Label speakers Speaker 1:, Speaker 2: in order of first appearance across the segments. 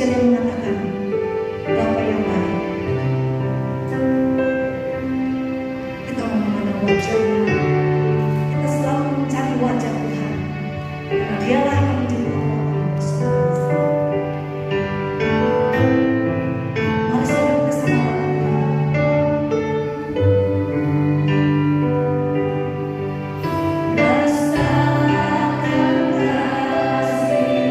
Speaker 1: dia mengatakan, Bapa yang baik, kita mau memandang wajahnya, kita selalu mencari wajah Tuhan, karena dialah yang menjadi kekuatan bersama. Mari saya bersama rasakan kasih-Mu.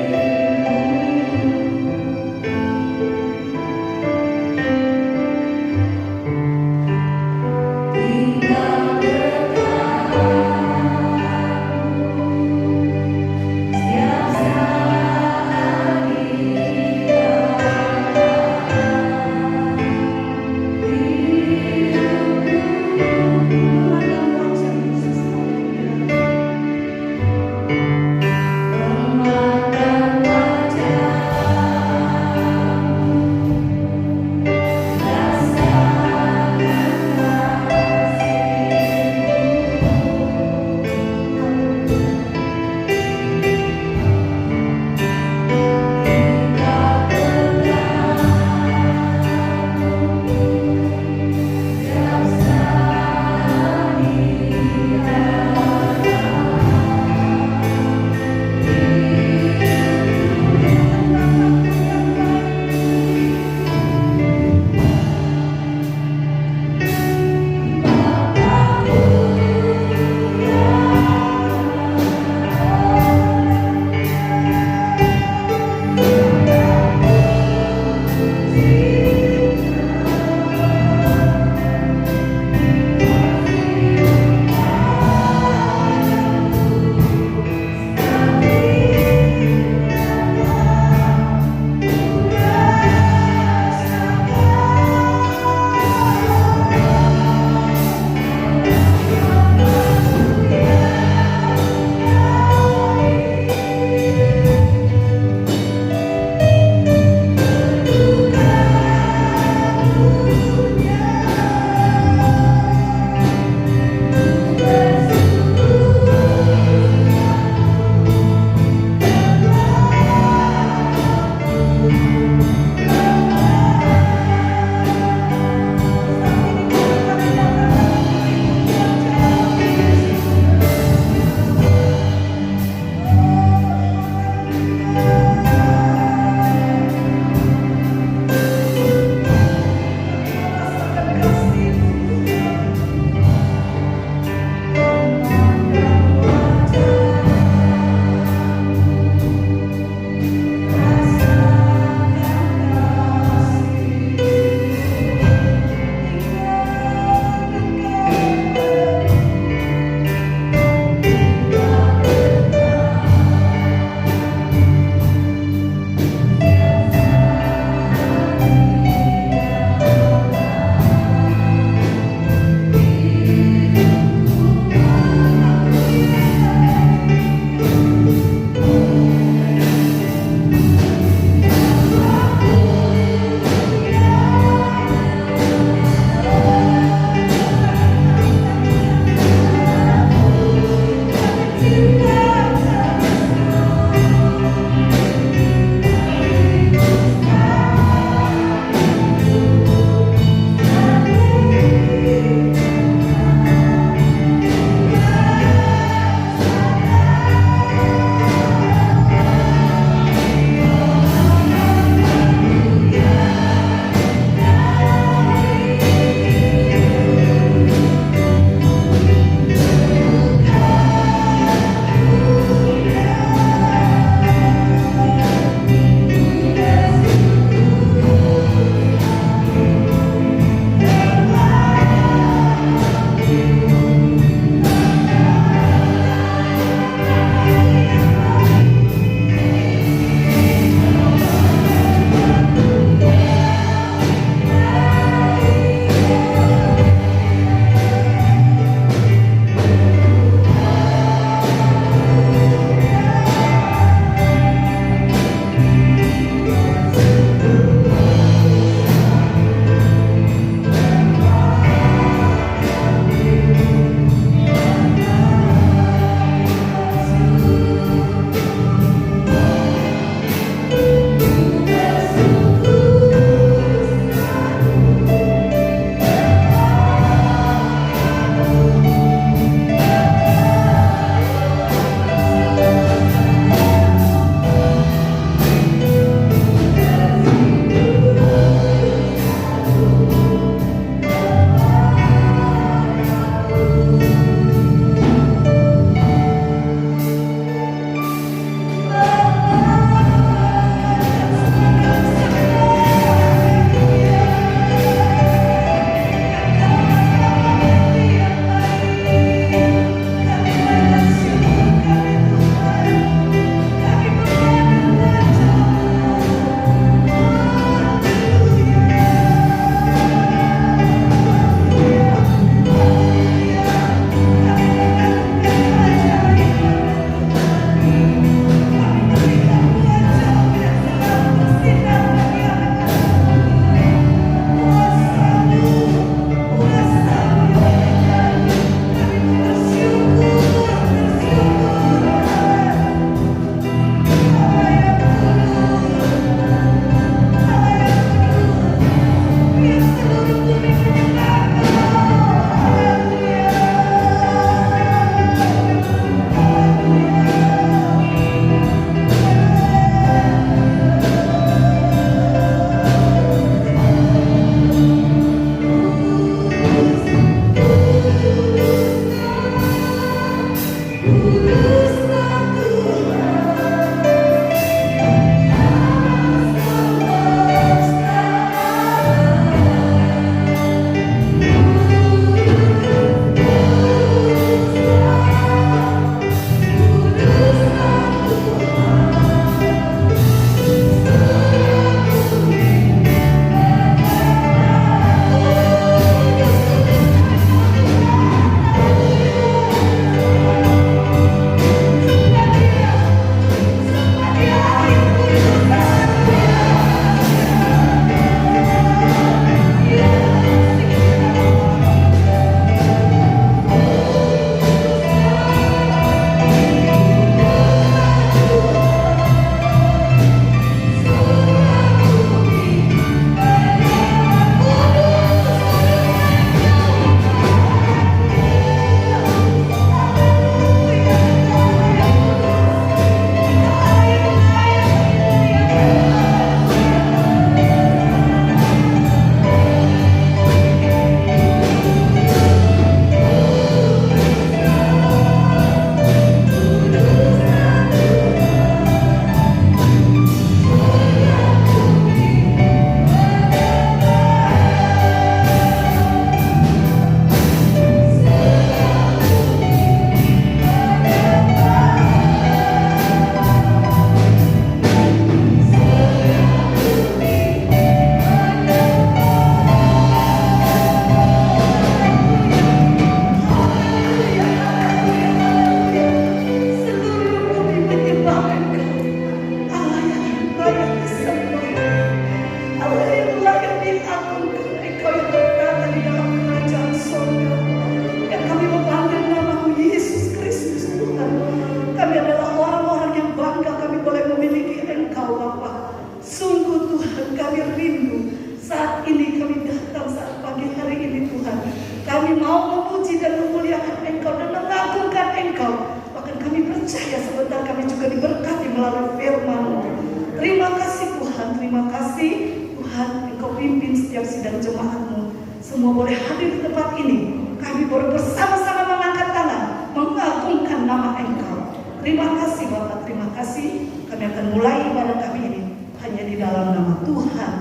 Speaker 1: kasih Tuhan, Engkau pimpin setiap sidang jemaat-Mu. Semua boleh hadir di tempat ini. Kami boleh bersama-sama mengangkat tangan, mengagungkan nama Engkau. Terima kasih Bapak, terima kasih. Kami akan mulai ibadah kami ini hanya di dalam nama Tuhan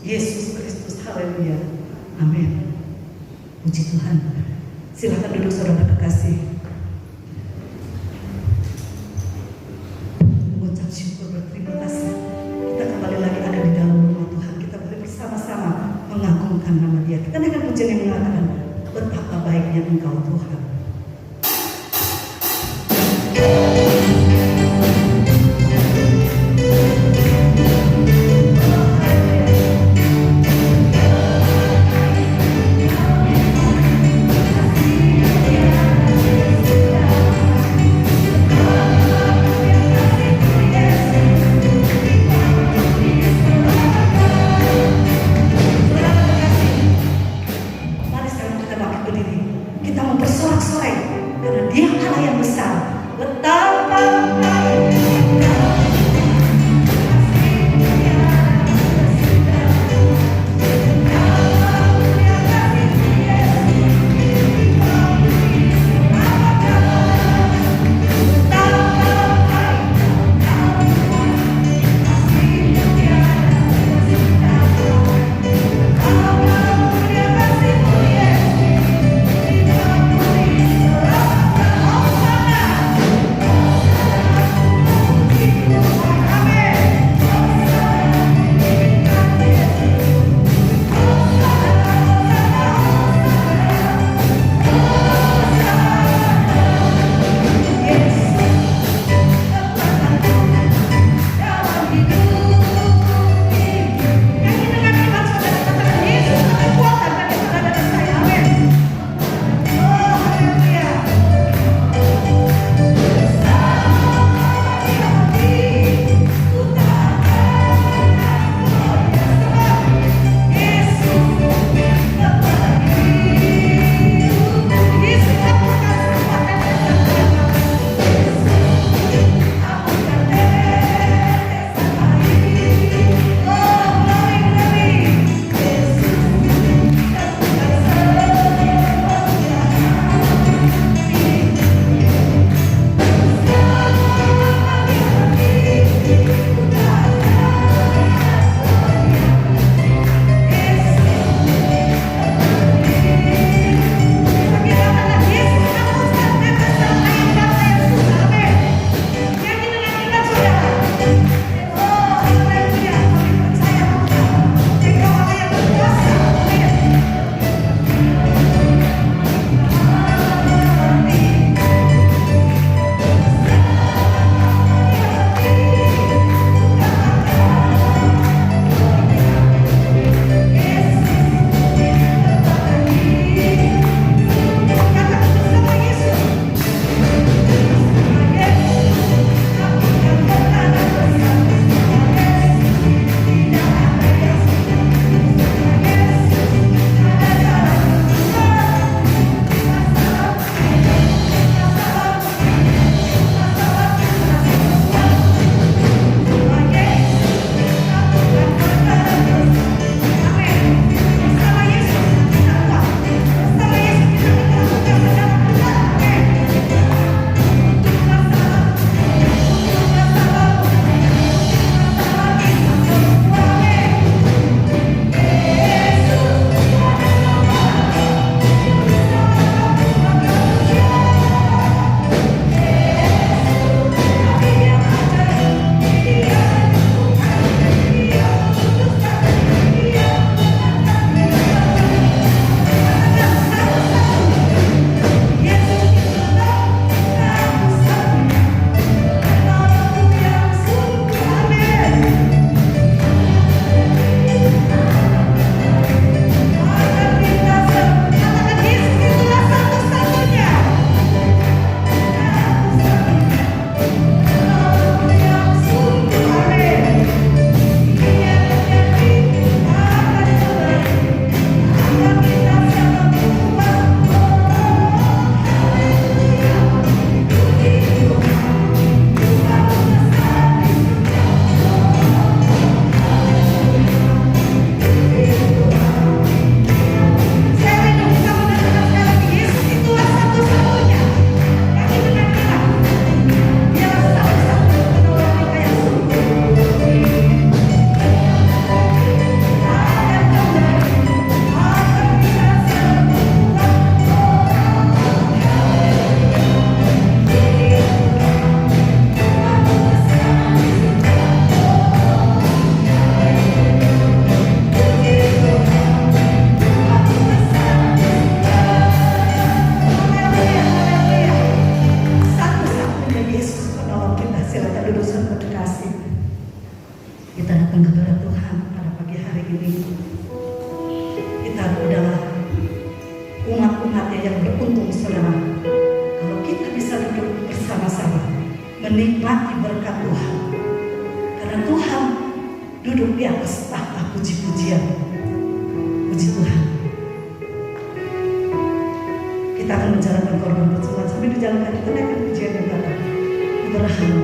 Speaker 1: Yesus Kristus. Haleluya. Amin. Puji Tuhan. Silakan duduk saudara terkasih. Mengucap syukur, berterima kasih. Kita kembali lagi ada di dalam rumah Tuhan. Kita boleh bersama-sama mengagungkan nama Dia. Kita akan pujian yang mengatakan betapa baiknya Engkau Tuhan. katakan kepada Tuhan pada pagi hari ini, kita adalah umat-umatnya yang beruntung, saudara, kalau kita bisa duduk bersama-sama menikmati berkat Tuhan, karena Tuhan duduk di atas tahta puji-pujian. Puji Tuhan. Kita akan menjalankan korban persembahan sambil dijalankan, kita naikkan pujian yang datang berhamba.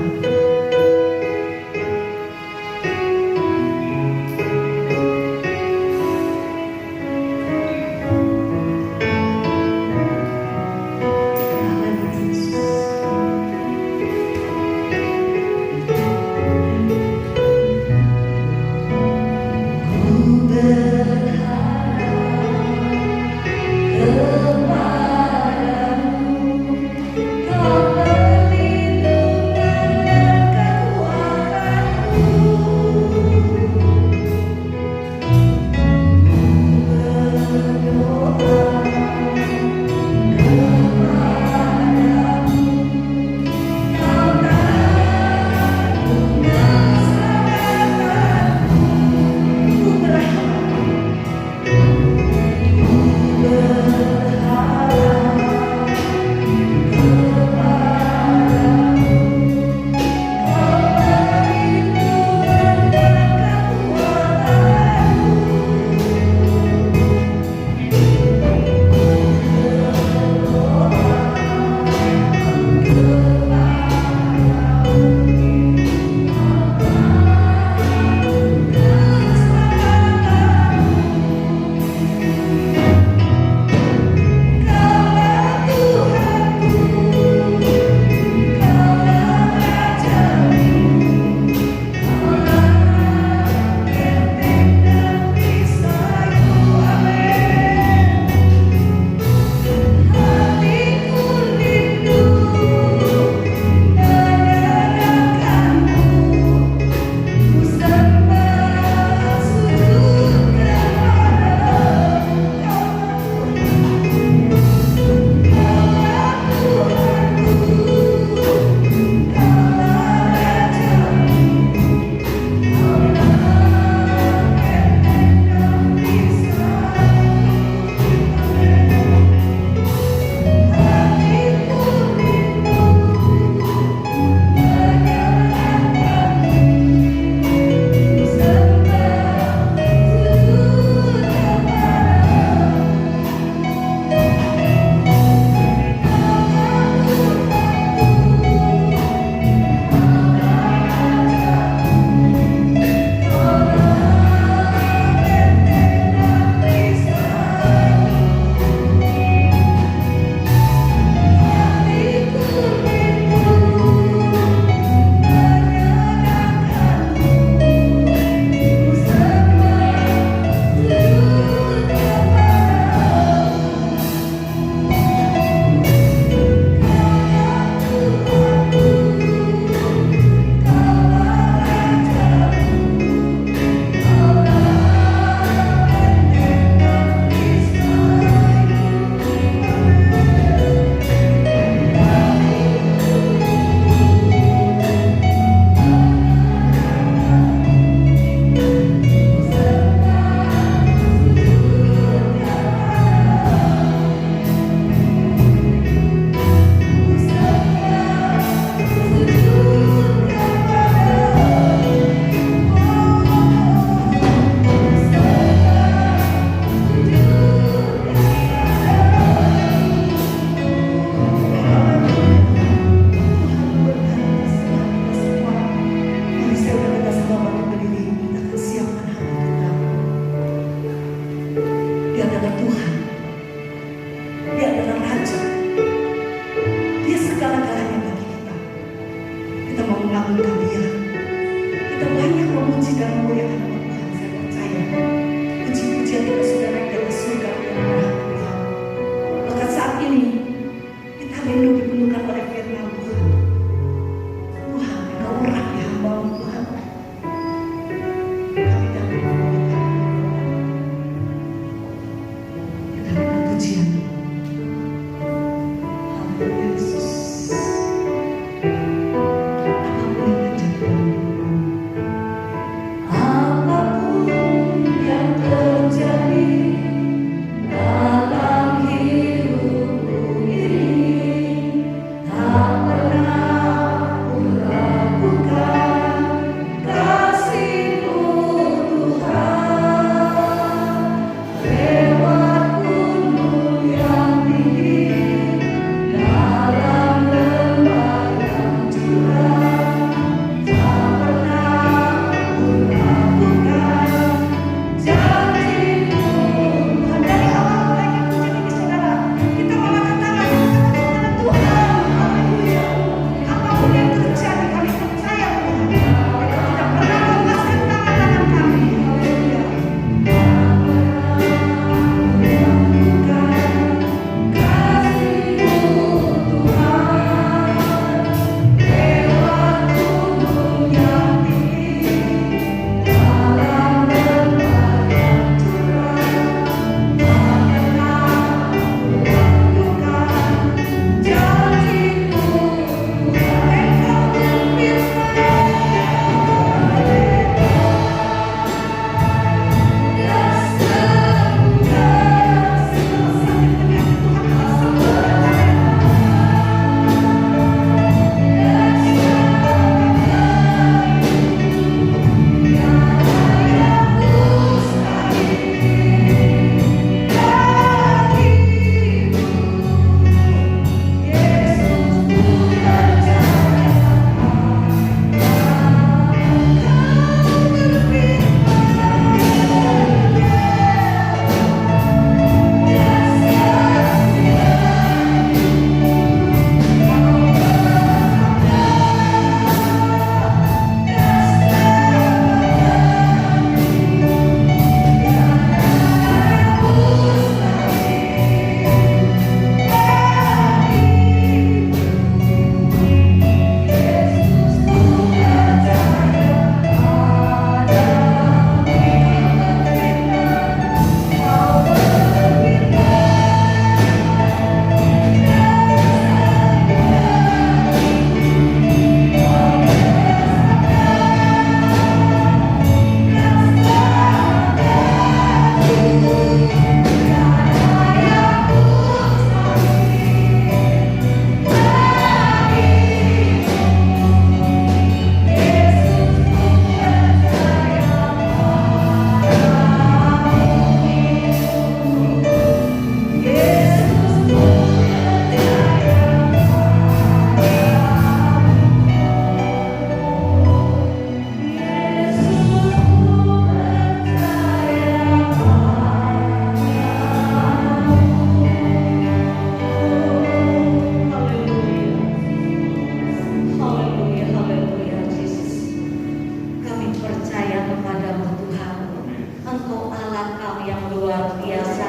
Speaker 2: luar biasa.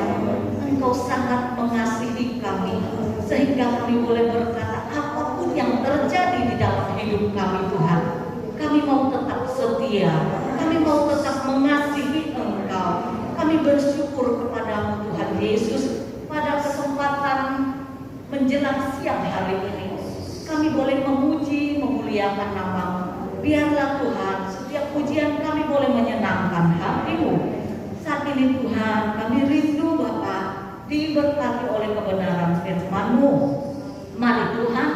Speaker 2: Engkau sangat mengasihi kami, sehingga kami boleh berkata apapun yang terjadi di dalam hidup kami Tuhan, kami mau tetap setia, kami mau tetap mengasihi Engkau. Kami bersyukur kepadamu Tuhan Yesus. Pada kesempatan menjelang siang hari ini, kami boleh memuji, memuliakan nama-Mu. Biarlah Tuhan, setiap pujian kami boleh menyenangkan hati-Mu. Saat ini Tuhan, kami rindu Bapa, diberkati oleh kebenaran firman-Mu. Mari Tuhan,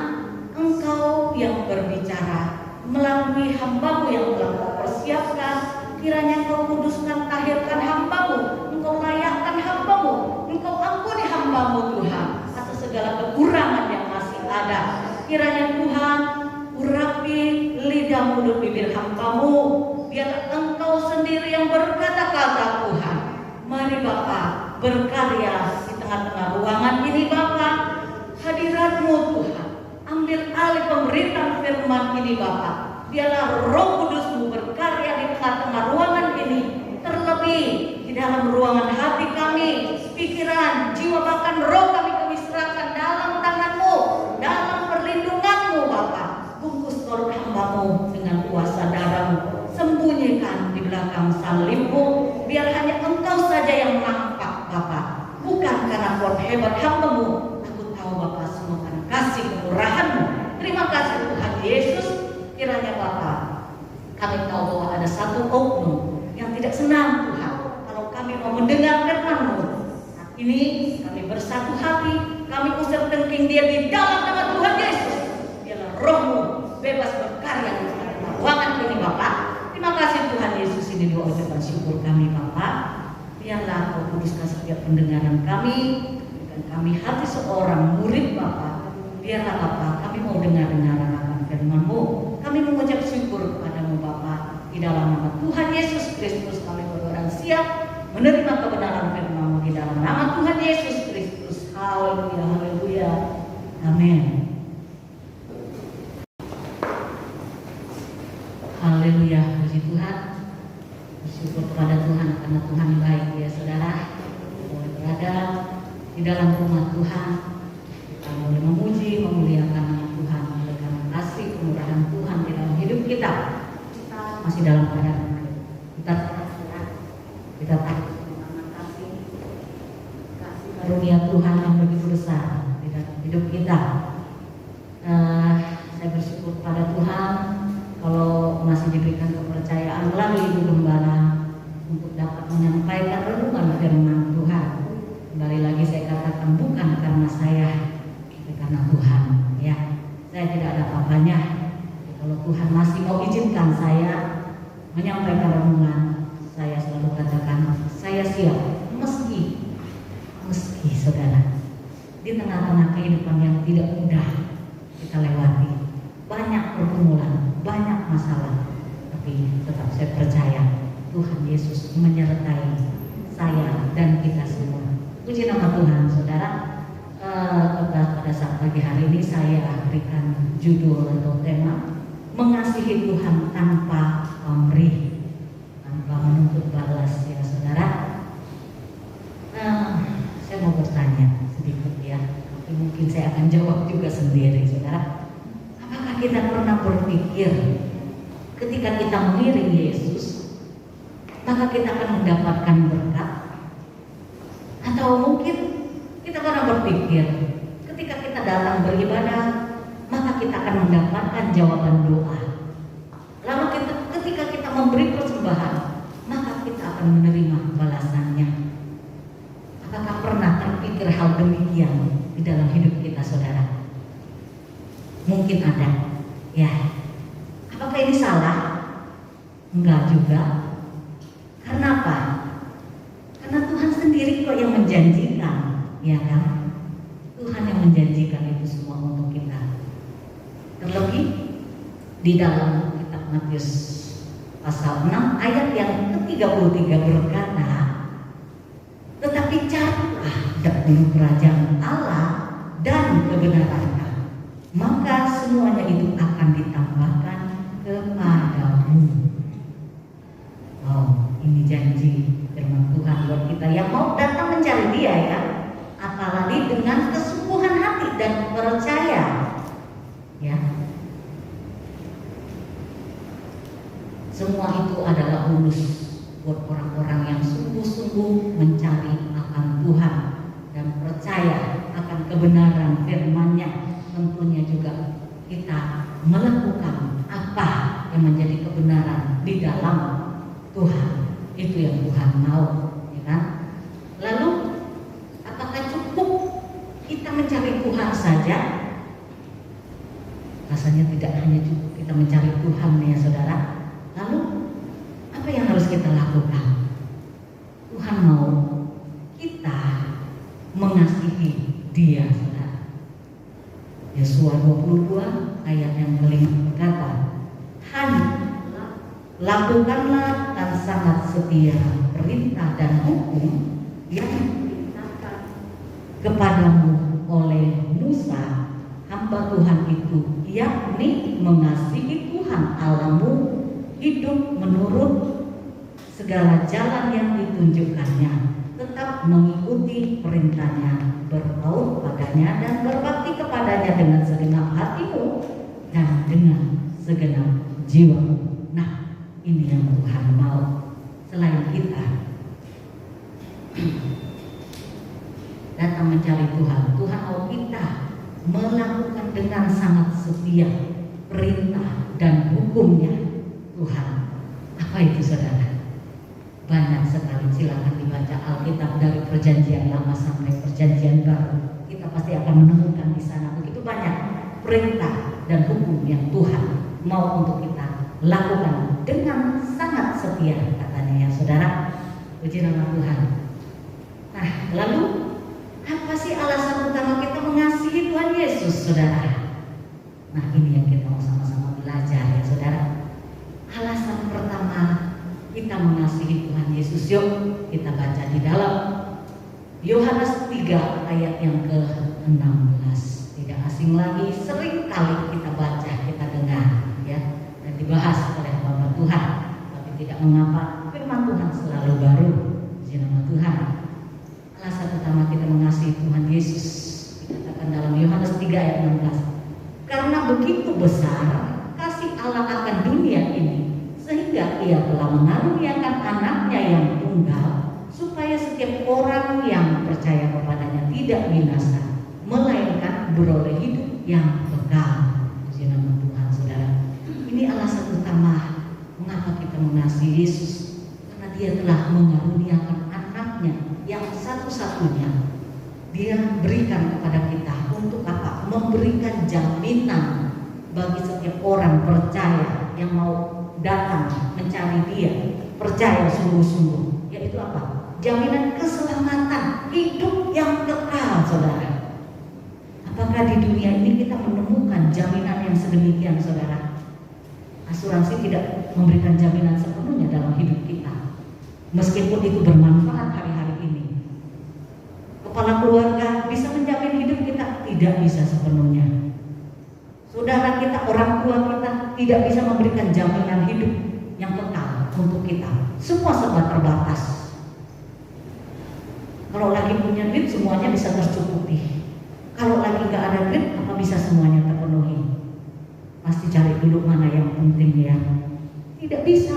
Speaker 2: Engkau yang berbicara melalui hamba-Mu yang telah Kau persiapkan. Kiranya Engkau kuduskan, tahirkan hamba-Mu, Engkau layakkan hamba-Mu, Engkau ampuni hamba-Mu Tuhan atas segala kekurangan yang masih ada. Kiranya Tuhan, urapi lidah mulut bibir hamba-Mu, biar Engkau sendiri yang berkata-kata Tuhan. Mari Bapa, berkarya di tengah-tengah ruangan ini Bapa. Hadirat-Mu Tuhan, ambil alih pemberitaan firman ini Bapa. Biarlah Roh Kudus-Mu berkarya di tengah-tengah ruangan ini, terlebih di dalam ruangan hati kami, pikiran, jiwa, bahkan roh kami serahkan dalam tangan-Mu, dalam perlindungan-Mu Bapa. Bungkus roh hamba-Mu dengan kuasa darah-Mu, sembunyikan di belakang salib-Mu, biar hanya Engkau saja yang nampak Bapa. Bukan karena kuat hebat hamba-Mu, aku tahu Bapa, semua karena kasih kemurahan-Mu. Terima kasih Tuhan Yesus. Kiranya Bapa, kami tahu bahwa ada satu oknum yang tidak senang Tuhan kalau kami mau mendengar firman-Mu. Saat ini kami bersatu hati, kami usir tengking dia di dalam nama Tuhan Yesus. Biarlah Roh-Mu bebas berkarya di tengah ruangan ini Bapa. Terima kasih Tuhan Yesus, ini doa ucapan syukur kami Bapa. Biarlah Kau kuduskan setiap pendengaran kami, dan kami hati seorang murid Bapa. Biarlah Bapa, kami mau dengar-dengar akan firman-Mu. Kami mengucap syukur kepadamu Bapa. Di dalam nama Tuhan Yesus Kristus kami berdoa siap menerima kebenaran firman-Mu di dalam nama Tuhan Yesus Kristus. Haleluya, haleluya. Amin. Haleluya, puji Tuhan. Bersyukur kepada Tuhan karena Tuhan baik ya saudara. Boleh berada di dalam rumah Tuhan, kita boleh memuji, memuliakan nama Tuhan oleh karena kasih kemurahan Tuhan di dalam hidup kita. Kita masih dalam keadaan kita takut kasih karunia Tuhan yang begitu besar di dalam hidup kita. Saya bersyukur pada Tuhan kalau masih diberikan kepercayaan melalui Ibu Gembala untuk dapat menyampaikan renungan firman Tuhan. Kembali lagi saya katakan bukan karena saya, tapi karena Tuhan ya. Saya tidak ada apa-apanya. Kalau Tuhan masih mau izinkan saya menyampaikan renungan, saya selalu katakan saya siap meski saudara di tengah-tengah kehidupan yang tidak mudah kita lewati, banyak pergumulan, banyak masalah, tapi tetap saya percaya Tuhan Yesus menyertai saya dan kita semua. Puji nama Tuhan saudara. Pada saat pagi hari ini saya berikan judul atau tema mengasihi Tuhan tanpa pamrih, tanpa menuntut balas ya saudara. Saya mau bertanya sedikit ya, tapi mungkin saya akan jawab juga sendiri saudara. Apakah kita pernah berpikir ketika kita mengiring Yesus maka kita akan mendapatkan berkat? Atau mungkin kita pernah berpikir ketika kita datang beribadah maka kita akan mendapatkan jawaban doa. Lalu ketika kita memberi persembahan maka kita akan menerima balasannya. Apakah pernah terpikir hal demikian di dalam hidup kita saudara? Mungkin ada ya. Apakah ini salah? Enggak juga. Karena apa? Karena Tuhan sendiri kok yang menjanjikan, ya kan? Tuhan yang menjanjikan itu semua untuk kita. Terlebih di dalam kitab Matius pasal 6 ayat yang ke-33 berkata, tetapi carilah dahulu kerajaan Allah dan kebenarannya, maka semuanya itu akan ditambahkan kepadamu. Wow, ini janji firman Tuhan buat kita yang mau datang mencari Dia ya, apalagi dengan kesungguhan hati dan percaya ya. Semua itu adalah bonus buat orang-orang yang sungguh-sungguh mencari akan Tuhan dan percaya akan kebenaran firman-Nya. Tentunya juga kita melakukan apa yang menjadi kebenaran di dalam Tuhan. Itu yang Tuhan mau, ya kan? Lalu apakah cukup kita mencari Tuhan saja? Rasanya tidak hanya cukup kita mencari Tuhan ya saudara. Lalu apa yang harus kita lakukan? Tuhan mau kita mengasihi Dia, saudara. Yesua 22 ayat yang kelima berkata, lakukanlah dan sangat setia perintah dan hukum yang diperintahkan kepadamu oleh Musa hamba Tuhan itu, yakni mengasihi Tuhan Allahmu, hidup menurut segala jalan yang ditunjukkannya, tetap mengikuti perintahnya, bertaut padanya dan berbakti kepadanya dengan segenap hatimu dan dengan segenap jiwamu. Nah, ini yang Tuhan mau. Selain kita datang mencari Tuhan, Tuhan mau kita melakukan dengan sangat setia perintah dan hukumnya Tuhan. Apa itu saudara? Banyak sekali, silakan dibaca Alkitab dari perjanjian lama sampai perjanjian baru. Kita pasti akan menemukan di sana begitu banyak perintah dan hukum yang Tuhan mau untuk kita lakukan dengan sangat setia, katanya ya saudara. Puji nama Tuhan. Nah, lalu apa sih alasan utama kita mengasihi Tuhan Yesus, saudara? Nah, ini yang kita mau sama-sama belajar ya saudara. Alasan pertama kita mengasihi Tuhan Yesus, yuk kita baca di dalam Yohanes 3 ayat yang ke-16. Tidak asing lagi, sering kali kita baca, kita dengar ya, dan dibahas oleh Bapak Tuhan. Tapi tidak mengapa, firman Tuhan selalu baru. Puji nama Tuhan. Alasan utama kita mengasihi Tuhan Yesus dikatakan dalam Yohanes 3 ayat 16. Karena begitu besar kasih Allah akan dunia ini, sehingga Ia telah mengaruniakan anaknya yang tunggal, supaya setiap orang yang percaya kepadanya tidak binasa, melainkan beroleh hidup yang kekal. Puji nama Tuhan saudara. Ini alasan utama mengapa kita mengasihi Yesus, karena Dia telah mengaruniakan anaknya yang satu-satunya. Dia berikan kepada kita untuk apa? Memberikan jaminan bagi setiap orang percaya yang mau datang mencari Dia, percaya sungguh-sungguh, yaitu apa? Jaminan keselamatan, hidup yang kekal, saudara. Apakah di dunia ini kita menemukan jaminan yang sedemikian, saudara? Asuransi tidak memberikan jaminan sepenuhnya dalam hidup kita, meskipun itu bermanfaat hari-hari ini. Kepala keluarga bisa menjamin hidup kita, tidak bisa sepenuhnya. Saudara kita, orang tua kita tidak bisa memberikan jaminan hidup yang kekal untuk kita. Semua serba terbatas. Kalau lagi punya duit semuanya bisa tercukupi. Kalau lagi nggak ada duit, apa bisa semuanya terpenuhi? Pasti cari dulu mana yang penting ya. Tidak bisa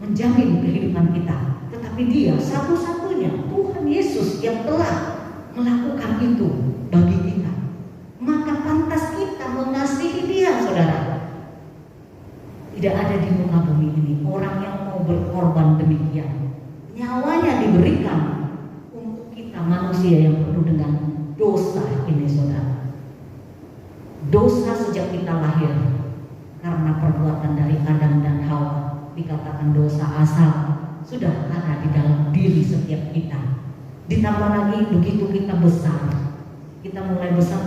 Speaker 2: menjamin kehidupan kita, tetapi Dia satu-satunya, Tuhan Yesus yang telah melakukan itu bagi kita. Maka pantas kita mengasihi Dia, saudara. Tidak ada di muka bumi ini orang yang mau berkorban demikian. Nyawanya diberikan untuk kita manusia yang penuh dengan dosa ini, saudara. Dosa sejak kita lahir karena perbuatan dari Adam dan Hawa, dikatakan dosa asal sudah ada di dalam diri setiap kita. Ditambah lagi begitu kita besar, kita mulai besar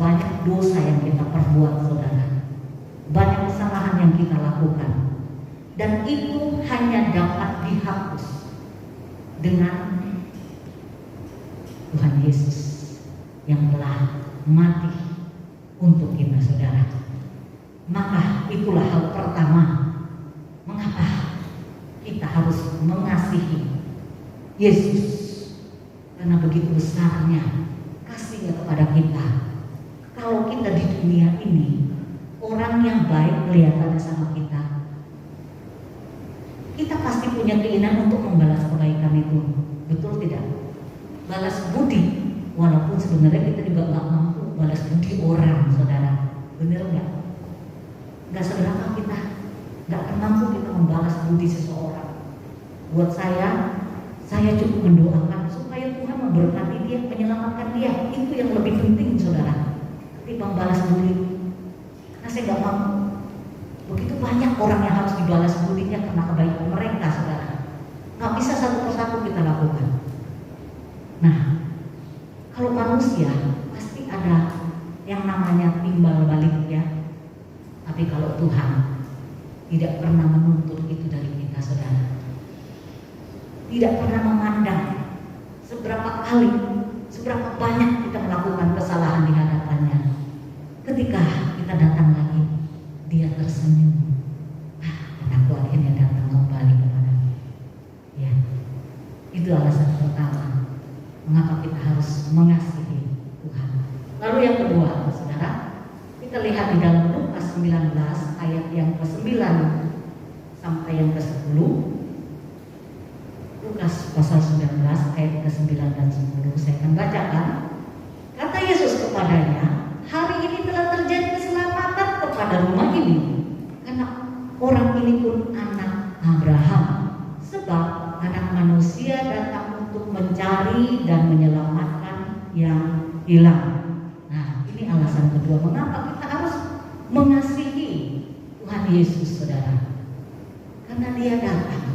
Speaker 2: banyak dosa yang kita perbuat, saudara. Banyak kesalahan yang kita lakukan, dan itu hanya dapat dihapus dengan Tuhan Yesus yang telah mati untuk kita, saudara. Maka itulah hal pertama mengapa kita harus mengasihi Yesus. Karena begitu besarnya kasihnya kepada kita. Kalau kita di dunia ini, orang yang baik kelihatannya sama kita, kita pasti punya keinginan untuk membalas kebaikan itu. Betul tidak? Balas budi, walaupun sebenarnya kita juga nggak mampu balas budi orang, saudara. Bener nggak? Nggak seberapa kita, nggak akan mampu kita membalas budi seseorang. Buat saya cukup mendoakan supaya Tuhan memberkati dia, menyelamatkan dia. Itu yang lebih penting, saudara, ketimbang balas budi. Karena saya nggak mampu. Begitu banyak orang yang harus dibalas budinya karena kebaikan mereka, saudara. Nggak bisa satu persatu kita lakukan. Nah, kalau manusia pasti ada yang namanya timbal balik ya. Tapi kalau Tuhan tidak pernah menuntut itu dari kita, saudara. Tidak pernah memandang seberapa kali, seberapa banyak kita melakukan kesalahan di hadapannya. Ketika kita datang lagi, dia tersenyum. Anakku akhirnya datang kembali kepadamu. Ya, itu alasan pertama mengapa kita harus mengasihi Tuhan. Lalu yang kedua, saudara, kita lihat di dalam Lukas 19 ayat yang ke-9 sampai yang ke-10. Lukas pasal 19 ayat ke-9 dan 10 saya akan bacakan. Kata Yesus kepadanya, hari ini telah terjadi keselamatan kepada rumah ini, karena orang ini pun anak Abraham. Sebab anak manusia datang untuk mencari dan menyelamatkan yang hilang. Nah, ini alasan kedua mengapa kita harus mengasihi Tuhan Yesus, saudara. Karena dia datang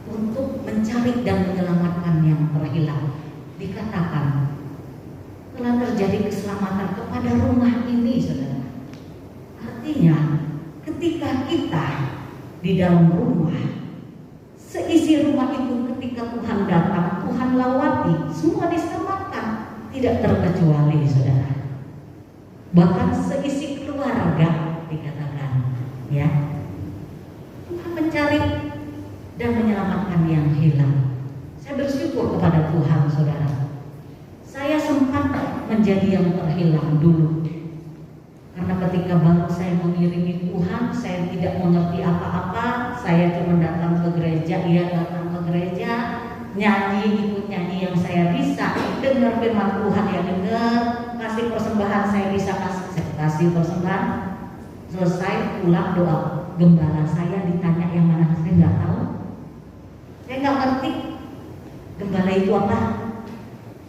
Speaker 2: untuk mencari dan menyelamatkan yang terhilang. Dikatakan telah terjadi keselamatan kepada rumah ini, saudara. Artinya ketika kita di dalam rumah, seisi rumah itu ketika Tuhan datang, Tuhan lawati, semua diselamatkan, tidak terkecuali, saudara. Bahkan seisi keluarga dikatakan, ya. Tuhan mencari dan menyelamatkan yang hilang. Saya bersyukur kepada Tuhan, saudara. Saya sempat menjadi yang terhilang dulu. Karena ketika baru saya mengiringi Tuhan, saya tidak mengerti apa-apa. Saya cuma datang ke gereja, datang ke gereja, nyanyi, ikut nyanyi yang saya bisa, dengar firman Tuhan yang dengar, kasih persembahan saya bisa kasih persembahan. Selesai pulang doa, gembala saya ditanya yang mana, saya nggak tahu. Saya nggak ngerti gembala itu apa.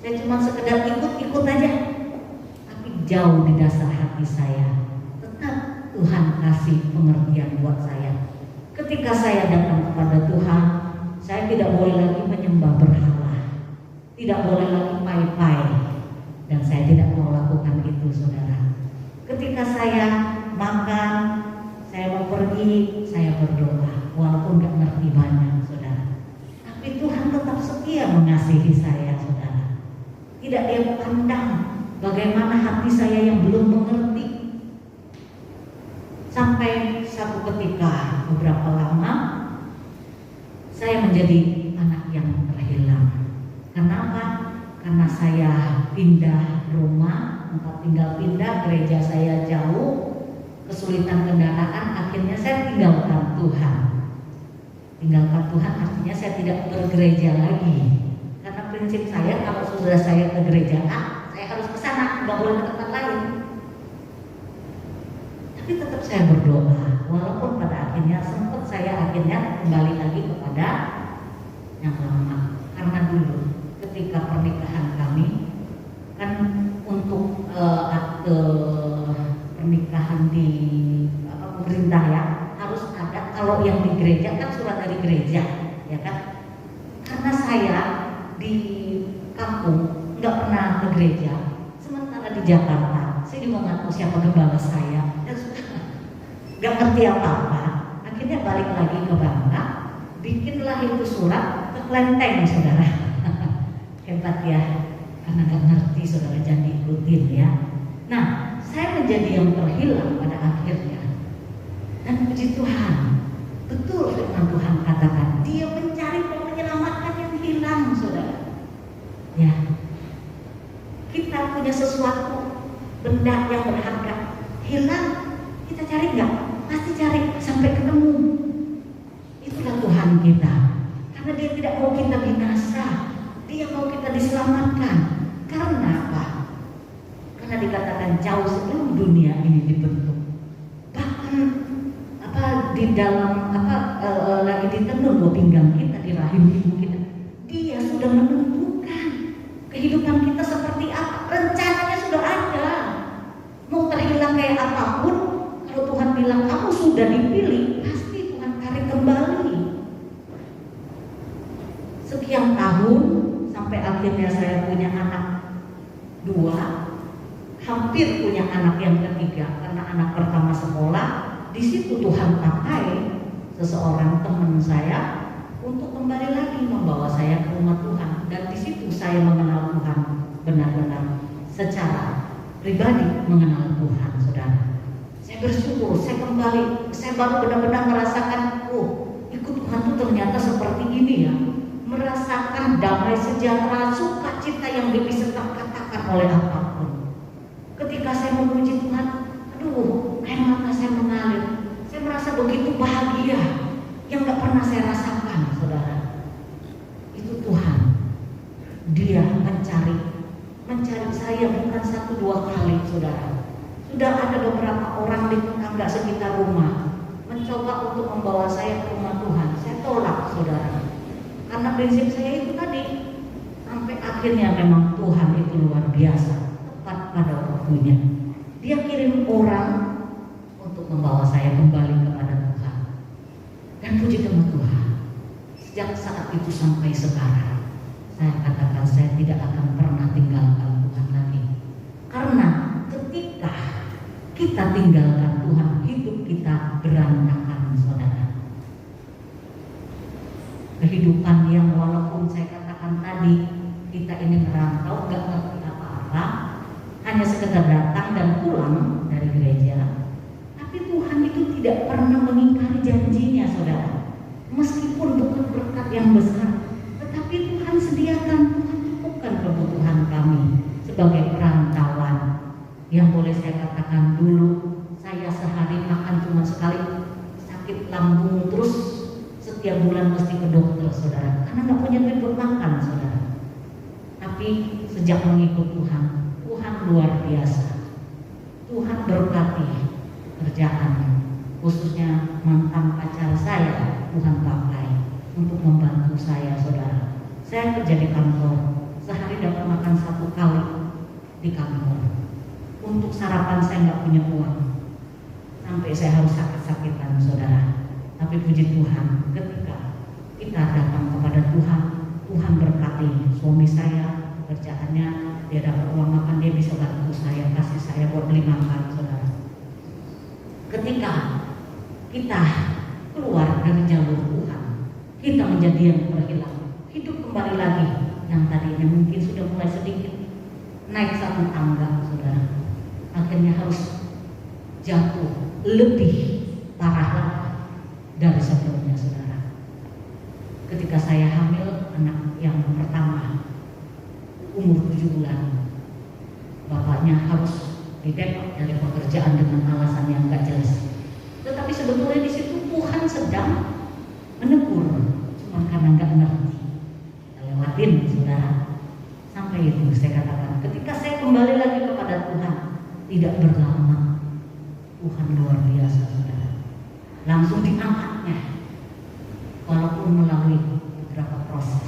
Speaker 2: Saya cuma sekedar ikut-ikut aja. Tapi jauh di dasar hati saya, tetap Tuhan kasih pengertian buat saya. Ketika saya datang kepada Tuhan, saya tidak boleh lagi menyembah berhala, tidak boleh lagi pai-pai, dan saya tidak mau lakukan itu, saudara. Ketika saya makan, saya mau pergi, saya berdoa, walaupun nggak ngerti banyak, saudara. Tapi Tuhan tetap setia mengasihi saya, saudara. Tidak dia pandang bagaimana hati saya yang belum mengerti. Sampai satu ketika, beberapa lama, saya menjadi anak yang terhilang. Kenapa? Karena saya pindah rumah, tempat tinggal pindah, gereja saya jauh, kesulitan kendaraan, akhirnya saya tinggalkan Tuhan. Tinggalkan Tuhan artinya saya tidak bergereja lagi. Karena prinsip saya, kalau sudah saya ke gereja A, saya harus ke sana, nggak boleh ke tempat lain. Tapi tetap saya berdoa, walaupun pada akhirnya sempat saya kembali lagi kepada yang lama. Karena dulu ketika pernikahan kami, kan untuk akte pernikahan di pemerintah ya, harus ada, kalau yang di gereja kan surat dari gereja, ya kan? Karena saya di kampung nggak pernah ke gereja, sementara di Jakarta saya juga nggak tahu siapa gembala saya dan sudah nggak ngerti apa-apa. Akhirnya balik lagi ke Bangka, bikinlah itu surat ke Klenteng, saudara. Hebat ya, karena nggak ngerti, saudara, jangan diikutin ya. Nah, saya menjadi yang terhilang pada akhirnya. Dan puji Tuhan, betul firman Tuhan katakan, Dia mencari dan menyelamatkan yang hilang, saudara. Tuhan kita. Karena Dia tidak mau kita binasa, Dia mau kita diselamatkan. Karena apa? Karena dikatakan jauh sebelum dunia ini dibentuk. Bahkan di dalam lagi ditenun dua pinggang kita di rahim ibu kita, Dia sudah menentukan kehidupan kita seperti apa. Rencananya sudah ada. Mau terhilang kayak apapun, kalau Tuhan bilang kamu sudah dipilih, pasti Tuhan tarik kembali. Sekian tahun sampai akhirnya saya punya anak 2, hampir punya anak yang ketiga karena anak pertama sekolah. Di situ Tuhan pakai seseorang teman saya untuk kembali lagi membawa saya ke rumah Tuhan, dan di situ saya mengenal Tuhan benar-benar secara pribadi, mengenal Tuhan, saudara. Saya bersyukur, saya baru benar-benar merasakan, ikut Tuhan itu ternyata seperti ini ya, merasakan damai sejahtera, sukacita yang tidak bisa terkatakan oleh apapun. Ketika saya memuji Tuhan, air mata saya mengalir. Saya merasa begitu bahagia yang gak pernah saya rasakan, saudara. Itu Tuhan. Dia mencari saya bukan 1-2 kali, saudara. Sudah ada beberapa orang di tetangga sekitar rumah mencoba untuk membawa saya ke rumah Tuhan. Saya tolak, saudara. Karena prinsip saya itu tadi. Sampai akhirnya memang Tuhan itu luar biasa, tepat pada waktunya. Dia kirim orang untuk membawa saya kembali kepada Tuhan. Dan puji nama Tuhan, sejak saat itu sampai sekarang, saya katakan saya tidak akan pernah tinggalkan Tuhan lagi. Karena ketika kita tinggalkan Tuhan, hidup kita berantakan, saudara. Kehidupan yang walaupun saya katakan tadi, kita ini merantau, gak ngerti apa-apa, hanya sekedar datang dan pulang dari gereja. Tapi Tuhan itu tidak pernah mengingkari janjinya, saudara. Meskipun bukan berkat yang besar, tetapi Tuhan sediakan, Tuhan cukupkan kebutuhan kami sebagai perantauan. Yang boleh saya katakan dulu, saya sehari makan cuma sekali, sakit lambung terus, setiap bulan mesti ke dokter, saudara, karena nggak punya duit buat makan, saudara. Tapi sejak mengikut Tuhan luar biasa. Tuhan berkati kerjaan, khususnya mantan pacar saya, Tuhan pakai untuk membantu saya, saudara. Saya kerja di kantor, sehari dapat makan 1 kali di kantor. Untuk sarapan saya nggak punya uang, sampai saya harus sakit-sakitan, saudara. Tapi puji Tuhan, ketika kita datang kepada Tuhan, Tuhan berkati suami saya, pekerjaannya, dia dapat uang makan, dia bisa bantu saya, kasih saya buat beli makan, saudara. Ketika kita keluar dari jalur Tuhan, kita menjadi yang terhilang, hidup kembali lagi yang tadinya mungkin sudah mulai sedikit naik 1 tangga, saudara, akhirnya harus jatuh lebih parah lagi dari sebelumnya, saudara. Ketika saya hamil anak yang pertama, umur 7 bulan, bapaknya harus didepok dari pekerjaan dengan alasan yang gak jelas. Tetapi sebetulnya di situ Tuhan sedang menegur, cuma karena gak ngerti. Kita lewatin, saudara. Sampai itu saya katakan, ketika saya kembali lagi kepada Tuhan, tidak berlama, Tuhan luar biasa, saudara. Langsung diangkatnya, walaupun melalui beberapa proses.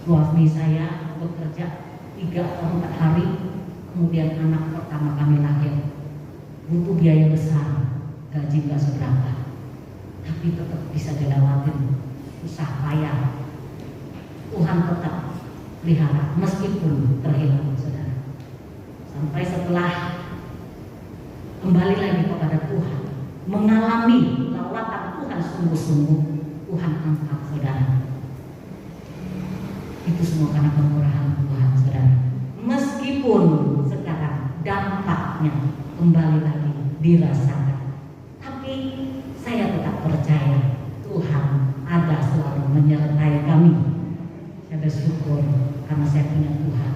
Speaker 2: Suami saya bekerja 3 atau 4 hari, kemudian anak pertama kami lahir. Butuh biaya besar, gaji gak seberapa, tapi tetap bisa dilewatin, susah payah. Tuhan tetap pelihara meskipun terhilang, saudara. Sampai setelah kembali lagi kepada Tuhan, mengalami lawatan Tuhan sungguh-sungguh, Tuhan angkat, saudara. Itu semua karena kemurahan Tuhan, saudara. Meskipun sekarang dampaknya kembali lagi dirasakan, tapi saya tetap percaya Tuhan ada selalu menyertai kami. Saya bersyukur karena saya punya Tuhan.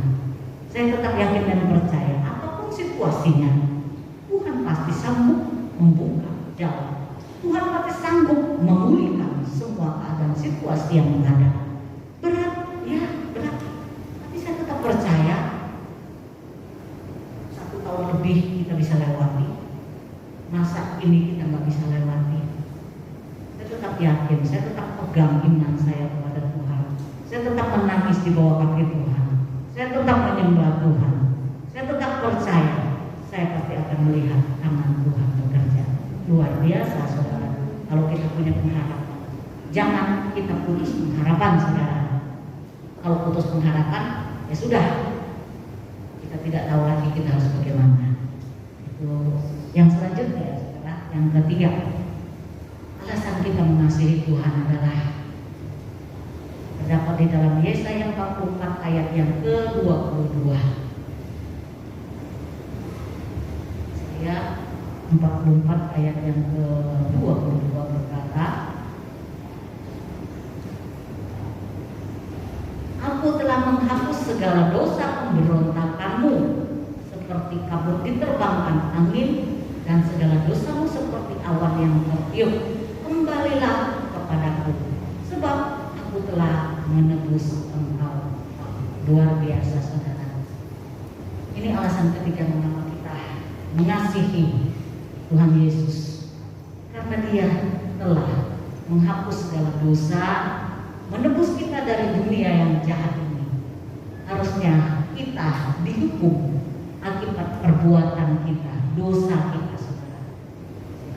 Speaker 2: Saya tetap yakin dan percaya apapun situasinya, Tuhan pasti sanggup membuka jalan. Tuhan pasti sanggup memulihkan semua situasi yang menghadap. Berat, ya berat. Tapi saya tetap percaya 1 tahun lebih kita bisa lewati. Masa ini kita nggak bisa lewati. Saya tetap yakin, saya tetap pegang iman saya kepada Tuhan. Saya tetap menangis di bawah kaki Tuhan. Saya tetap menyembah Tuhan. Saya tetap percaya saya pasti akan melihat tangan Tuhan bekerja. Luar biasa saudara. Kalau kita punya pengharapan, jangan kita putus pengharapan saudara. Kalau putus pengharapan, ya sudah, kita tidak tahu lagi kita harus bagaimana. Itu yang selanjutnya ya saudara. Yang ketiga, alasan kita mengasihi Tuhan adalah terdapat di dalam Yesaya 44 ayat yang ke-22. Yesaya 44 ayat yang ke-22 berkata, Aku telah menghapus segala dosa pemberontakanmu seperti kabut diterbangkan angin, dan segala dosamu seperti awan yang tertiup. Kembalilah kepadaku, sebab aku telah menebus engkau. Luar biasa saudara. Ini alasan ketiga mengapa kita mengasihi Tuhan Yesus, karena Dia telah menghapus segala dosa, menebus kita dari dunia yang jahat ini. Harusnya kita dihukum akibat perbuatan kita, dosa kita saudara.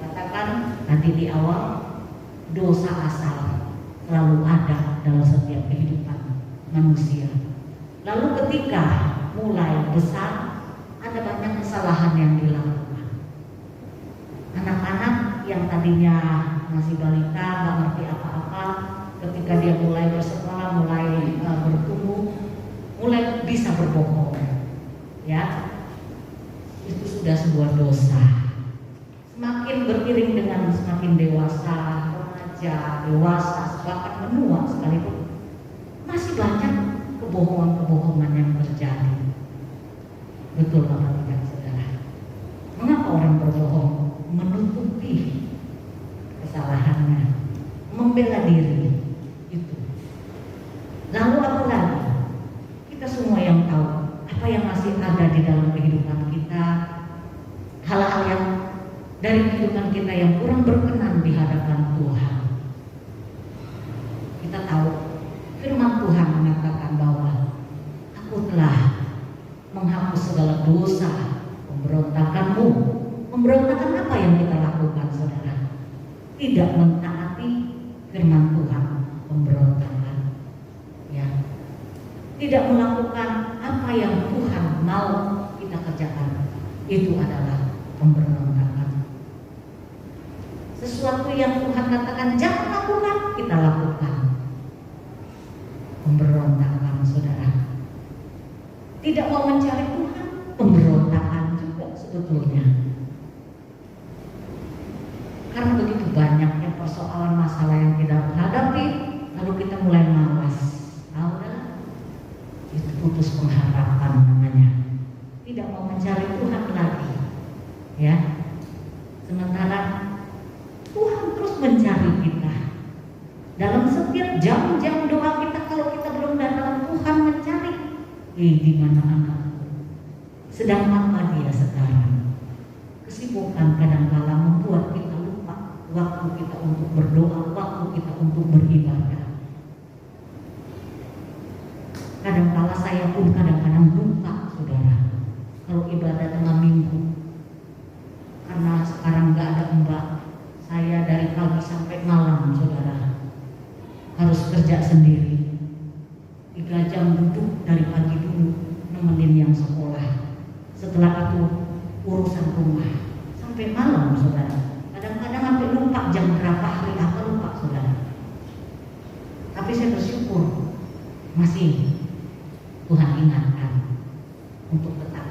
Speaker 2: Katakan tadi di awal, dosa asal selalu ada dalam setiap kehidupan manusia. Lalu ketika mulai besar, ada banyak kesalahan yang dilakukan. Anak-anak yang tadinya masih balita, gak ngerti apa-apa, ketika dia mulai bersekolah, mulai bertumbuh, mulai bisa berbohong, ya, itu sudah sebuah dosa. Semakin beriring dengan semakin dewasa, remaja, dewasa, bahkan menua sekalipun, masih banyak kebohongan-kebohongan yang terjadi. Betul apa tidak saudara? Mengapa orang berbohong? Menutupi kesalahannya, membela diri itu. Lalu apa lagi? Kita semua yang tahu apa yang masih ada di dalam kehidupan kita, hal-hal yang dari kehidupan kita yang kurang berkenan di hadapan Tuhan. Kita tahu firman Tuhan mengatakan bahwa Aku telah menghapus segala dosa pemberontakanmu. Pemberontakan apa yang kita lakukan saudara? Tidak mentaati firman Tuhan, pemberontakan, ya. Tidak melakukan apa yang Tuhan mau kita kerjakan, itu adalah pemberontakan. Sesuatu yang Tuhan katakan jangan lakukan, kita lakukan. Pemberontakan saudara. Tidak mau mencari Tuhan, pemberontakan juga sebetulnya. Karena begitu banyaknya persoalan masalah yang kita hadapi, lalu kita mulai malas. Udah, itu putus pengharapan namanya. Tidak mau mencari Tuhan lagi, ya. Sementara Tuhan terus mencari kita. Dalam setiap jam-jam doa kita, kalau kita belum datang, Tuhan mencari. Di mana anakku? Sedang apa dia sekarang? Kesibukan kadang-kala membuat kita lupa waktu kita untuk berdoa, waktu kita untuk beribadah. Kadang-kala saya pun kadang-kadang lupa saudara, kalau ibadah tengah minggu. Karena sekarang gak ada mbak, saya dari pagi sampai malam saudara harus kerja sendiri. 3 jam duduk dari pagi dulu nemenin yang sekolah. Setelah itu urusan rumah sampai malam saudara. Kadang-kadang sampai lupa jam berapa, hari apa, lupa saudara. Tapi saya bersyukur masih Tuhan ingatkan untuk tetap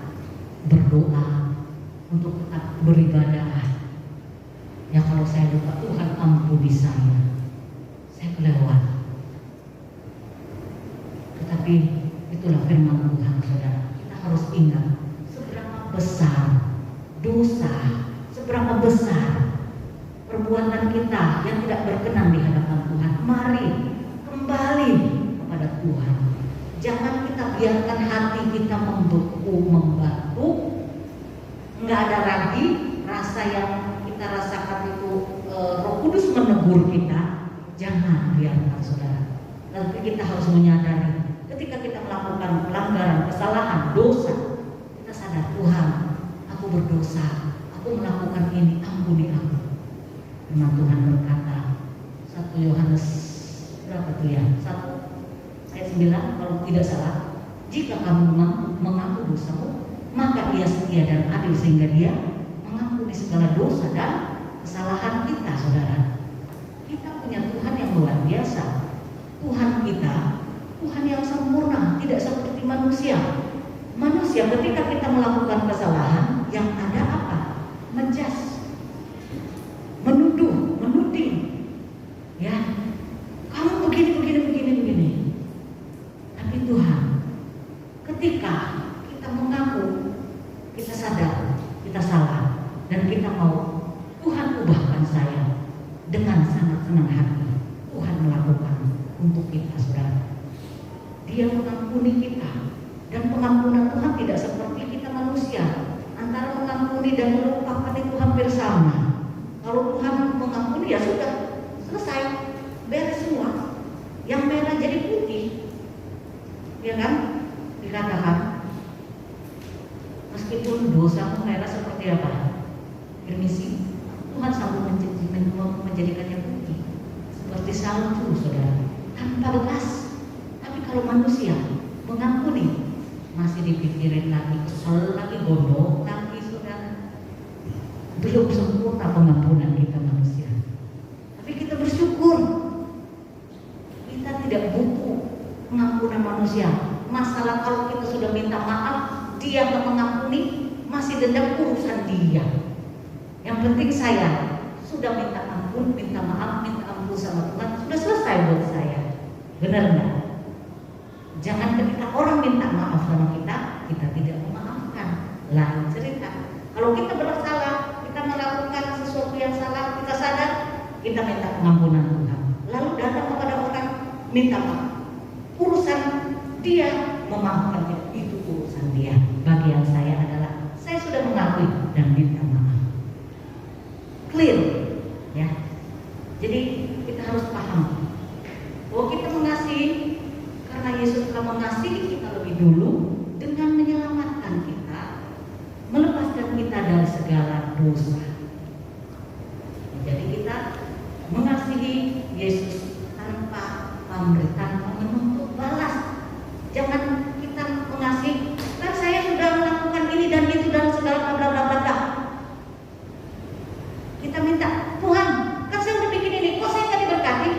Speaker 2: berdoa, untuk tetap beribadah. Ya kalau saya lupa, Tuhan ampuni saya kelewat. Tetapi itulah firman Tuhan saudara. Kita harus ingat seberapa besar dosa, seberapa besar perbuatan kita yang tidak berkenan di hadapan Tuhan. Mari biarkan hati kita membeku, membatu, nggak ada lagi rasa yang kita rasakan itu Roh Kudus menegur kita. Jangan biarkan saudara. Tapi kita harus menyadari ketika kita melakukan pelanggaran, kesalahan, dosa, kita sadar, Tuhan, aku berdosa, aku melakukan ini, ampuni aku. Firman Tuhan berkata, 1 Yohanes berapa tuh ya? 1 ayat 9 kalau tidak salah, jika kamu mengaku dosamu, maka Ia setia dan adil sehingga Dia mengampuni segala dosa dan kesalahan kita, saudara. Kita punya Tuhan yang luar biasa. Tuhan kita, Tuhan yang sempurna, tidak seperti manusia. Manusia ketika kita melakukan kesalahan, yang ada apa? Menjas, menuduh, menuding. Ya, kamu begini. Tapi Tuhan, ketika kita mengaku, kita sadar, kita salah, dan kita mau Tuhan ubahkan saya, dengan sangat senang hati Tuhan melakukan untuk kita, saudara. Dia mengampuni kita, dan pengampunan Tuhan tidak seperti kita manusia. Antara mengampuni dan melupakan itu hampir sama. Kalau Tuhan mengampuni ya sudah, selesai, beres semua. Yang merah jadi putih, ya kan? Dikatakan meskipun dosa merah seperti apa? Permisi, Tuhan sanggup menjadikannya putih seperti salju, saudara, tanpa bekas. Tapi kalau manusia mengampuni, masih dipikirin lagi, kesel lagi, gondok lagi, saudara. Belum sempurna pengampunan kita manusia. Tapi kita bersyukur, kita tidak butuh pengampunan manusia. Masalah kalau kita sudah minta maaf, dia nggak mengampuni, masih dendam, urusan dia. Yang penting saya sudah minta ampun, minta maaf, minta ampun sama Tuhan, sudah selesai buat saya. Benar nggak? Jangan ketika orang minta maaf sama kita, kita tidak memaafkan. Lain cerita. Kalau kita bersalah, kita melakukan sesuatu yang salah, kita sadar, kita minta pengampunan Tuhan. Lalu datang kepada orang minta maaf. Urusan dia memaafkan, itu urusan dia. Bagian saya adalah saya sudah mengakui dan minta maaf. Clear, ya. Jadi kita harus paham bahwa kita mengasihi karena Yesus telah mengasihi kita lebih dulu dengan menyelamatkan kita, melepaskan kita dari segala dosa. Jadi kita mengasihi Yesus tanpa pamrih, tanpa menuntut balas. Jangan kita mengasihi, kan saya sudah melakukan ini dan itu dan segala bla bla bla bla. Kita minta, Tuhan, kan saya udah bikin ini, kok saya nggak diberkati?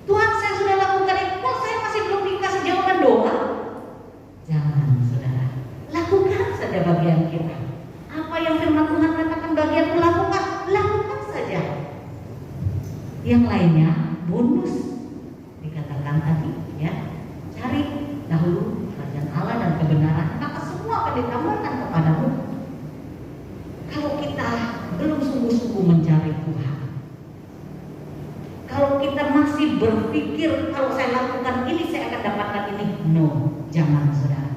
Speaker 2: Tuhan, saya sudah lakukan ini, kok saya masih belum dikasih jawaban doa? Jangan, saudara. Lakukan saja bagian kita. Apa yang firman Tuhan katakan bagianmu lakukan, lakukan saja. Yang lainnya bonus, dikatakan tadi, ya. Cari dahulu kerajaan Allah dan kebenaran, maka semua akan ditambahkan kepadamu. Kalau kita belum sungguh-sungguh mencari Tuhan, kalau kita masih berpikir kalau saya lakukan ini saya akan dapatkan ini, no, jangan, saudara.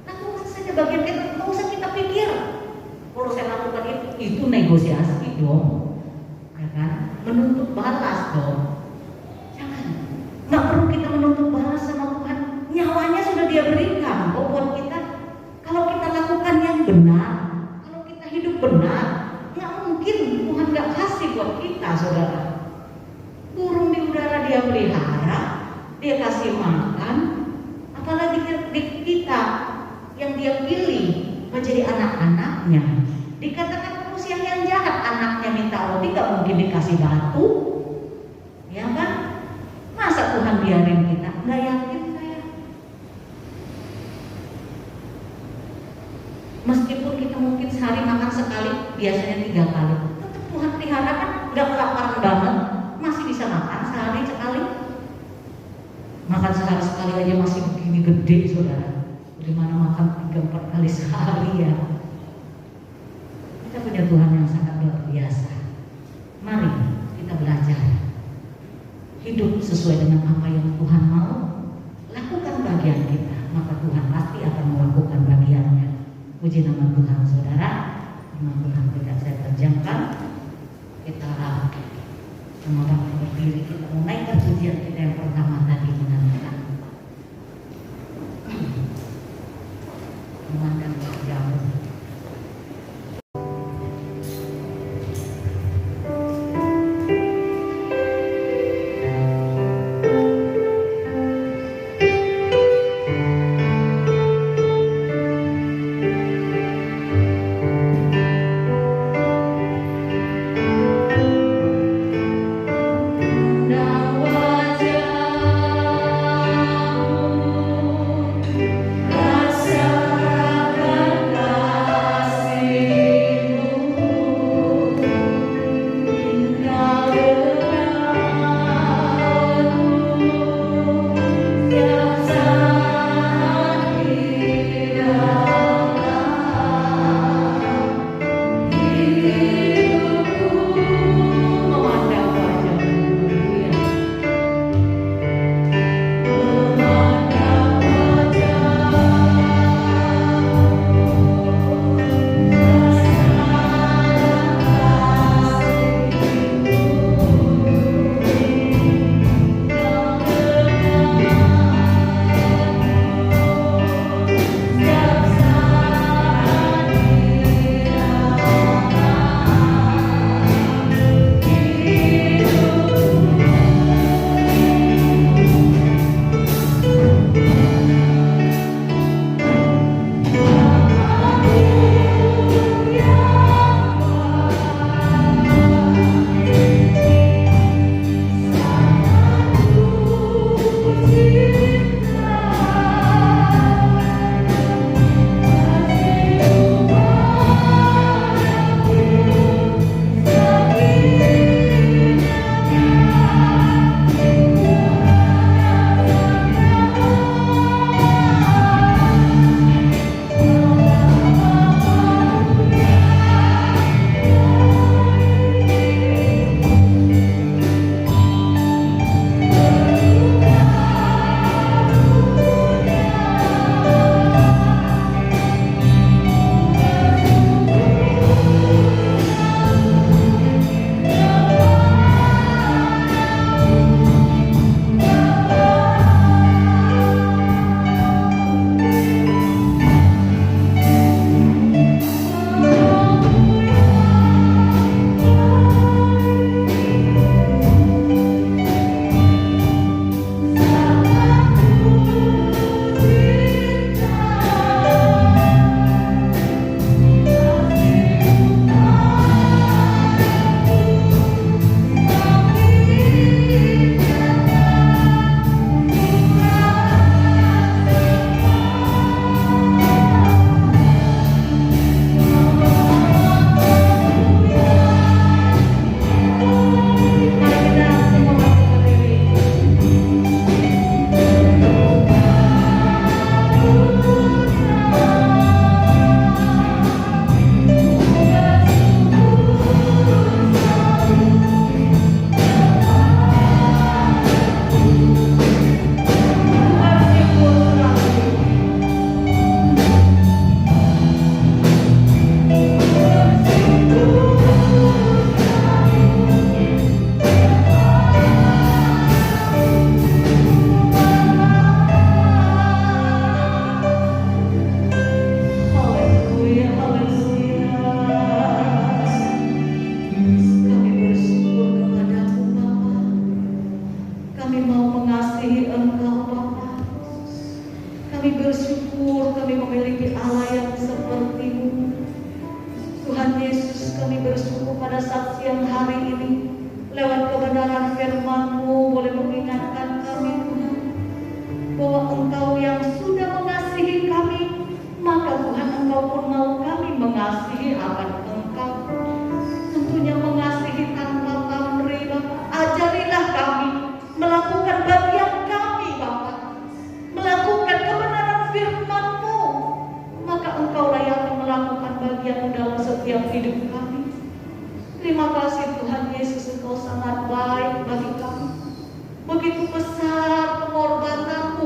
Speaker 2: Lakukan saja bagian kita, nggak usah kita pikir. Kalau saya lakukan itu negosiasi dong, ya kan? Menuntut balas dong. Jangan, nggak perlu kita menuntut balas sama Tuhan. Nyawanya sudah Dia berikan kok buat kita. Kalau kita lakukan yang benar, kalau kita hidup benar, nggak mungkin Tuhan nggak kasih buat kita, saudara. Burung di udara Dia pelihara, Dia kasih makan. Apalagi kita yang Dia pilih menjadi anak-anaknya. Dikatakan manusia yang jahat, anaknya minta roti nggak mungkin dikasih batu, ya kan? Masa Tuhan biarin kita? Nggak yakin saya. Meskipun kita mungkin sehari makan sekali, biasanya 3 kali, tetap Tuhan pelihara kan, nggak kelaparan banget, masih bisa makan sehari sekali. Makan sehari sekali aja masih begini gede, saudara. Bagaimana makan 3-4 kali sehari ya? Kita punya Tuhan yang sangat luar biasa. Mari kita belajar hidup sesuai dengan apa yang Tuhan mau. Lakukan bagian kita, maka Tuhan Puji nama Tuhan, saudara. Nama Tuhan tidak saya panjangkan. Kita sama bangsa berdiri, kita mulai pujian kita yang pertama tadi menyanyikan. Memandang jauh.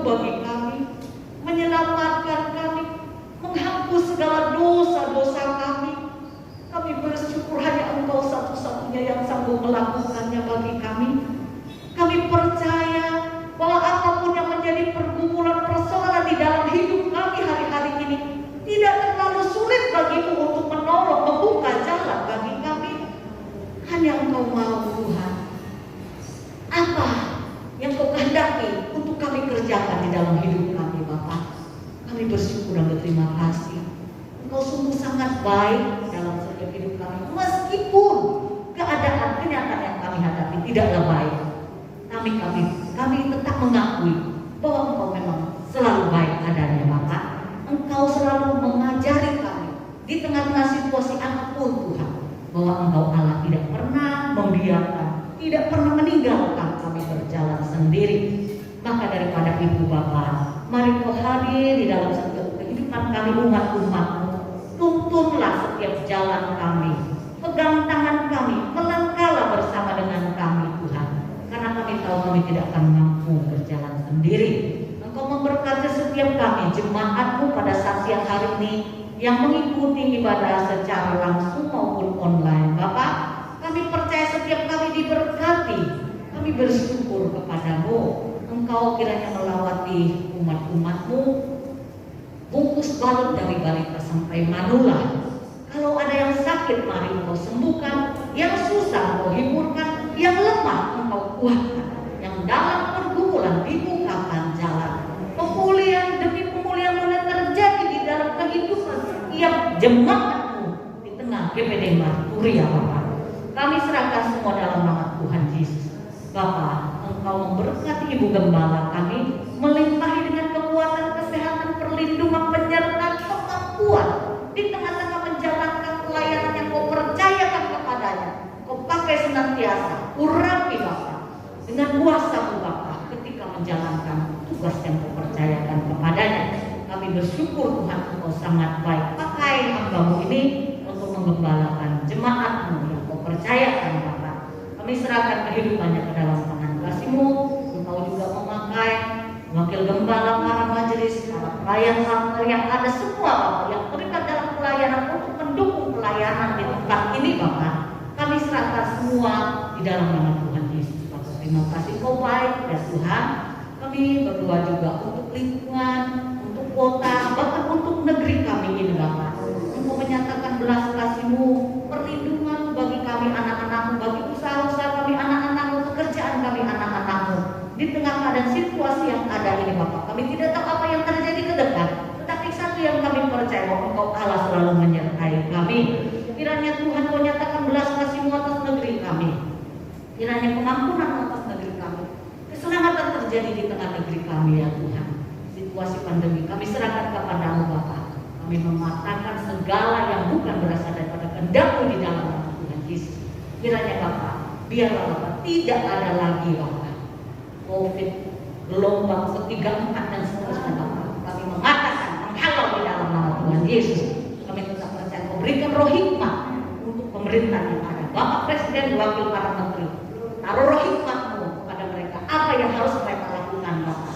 Speaker 1: bagi kami, menyelamatkan kami, menghapus segala dosa
Speaker 2: melakukannya bagi kami. Kami percaya bahwa apapun yang menjadi pergumulan persoalan di dalam hidup kami hari-hari ini tidak terlalu sulit bagimu untuk menolong, membuka jalan bagi kami. Hanya Engkau mau, Tuhan. Apa yang Kau kehendaki untuk kami kerjakan di dalam hidup kami, Bapa? Kami bersyukur dan berterima kasih. Engkau sungguh sangat baik dalam setiap hidup kami, meskipun keadaan kenyataan yang kami hadapi tidaklah baik. Kami tetap mengakui bahwa Engkau memang selalu baik adanya, Bapa. Engkau selalu mengajari kami di tengah-tengah situasi apapun, Tuhan, bahwa Engkau Allah tidak pernah membiarkan, tidak pernah meninggalkan kami berjalan sendiri. Maka daripada itu, Bapa, mari Kau hadir di dalam setiap kehidupan kami umat-umat-Mu. Tuntunlah setiap jalan kami, pegang tangan kami, melangkahlah bersama dengan kami, Tuhan. Karena kami tahu kami tidak akan mampu berjalan sendiri. Engkau memberkati setiap kami, jemaat-Mu pada saat siang hari ini yang mengikuti ibadah secara langsung maupun online. Bapak, kami percaya setiap kami diberkati. Kami bersyukur kepadamu. Engkau kiranya melawati umat-umat-Mu, bungkus balut dari balita sampai manula. Kalau ada yang sakit, mari Engkau sembuhkan. Yang susah Engkau hiburkan. Yang lemah Engkau kuatkan. Yang dalam pergumulan dibukakan jalan. Pemulihan demi pemulihan boleh terjadi di dalam kehidupan setiap jemaat-Mu di tengah GPD Marturia, Bapak. Kami serahkan semua dalam nama Tuhan Yesus. Bapak, Engkau memberkati Ibu Gembala kami, melimpahi dengan kekuatan, kesehatan, perlindungan, penyertaan, kemampuan di tengah-tengah menjalankan pelayanan yang Kau percayakan kepadanya. Kau pakai senantiasa, urapi Bapak dengan kuasa-Mu, Bapak, ketika menjalankan tugas yang Kau percayakan kepadanya. Kami bersyukur Tuhan, Engkau sangat baik. Pakai hamba-Mu ini untuk menggembalakan jemaat-Mu yang Kau percayakan, Bapak. Kami serahkan kehidupannya ke dalam tangan kasih-Mu. Engkau juga memakai wakil gembala, para majelis, para pelayan yang ada semua, Bapak, yang terlibat dalam pelayanan untuk mendukung pelayanan di tempat ini, Bapak. Kami serahkan semua di dalam nama Tuhan Yesus. Bapak, terima kasih Kau baik ya Tuhan. Kami berdoa juga untuk lingkungan, untuk kota, bahkan untuk negeri kami ini, Bapak. Engkau menyatakan belas kasih-Mu, perlindungan bagi kami anak-anak-Mu, bagi usaha-usaha kami anak-anak-Mu, pekerjaan kami anak-anak-Mu. Di tengah keadaan situasi yang ada ini, Bapak, kami tidak tahu apa yang terjadi ke depan, tetapi satu yang kami percaya, bahwa Engkau Allah selalu menyertai kami. Kiranya Tuhan Kau nyatakan belas kasih-Mu atas negeri kami. Kiranya pengampunan atas negeri kami, keselamatan terjadi di tengah negeri kami ya Tuhan. Situasi pandemi kami serahkan kepada-Mu, Bapak. Kami mematahkan segala yang bukan berasal daripada kehendak-Mu di dalam nama Tuhan Yesus. Kiranya Bapak, biarlah Bapak tidak ada lagi, Bapak, COVID gelombang ketiga, 4 dan seterusnya, Bapak. Kami mengatakan, menghalau di dalam nama Tuhan Yesus. Kami tetap percaya Kau berikan roh hikmah untuk pemerintahan yang ada. Bapak Presiden, wakil para menteri, taruh roh hikmah-Mu kepada mereka. Apa yang harus mereka lakukan, Bapak?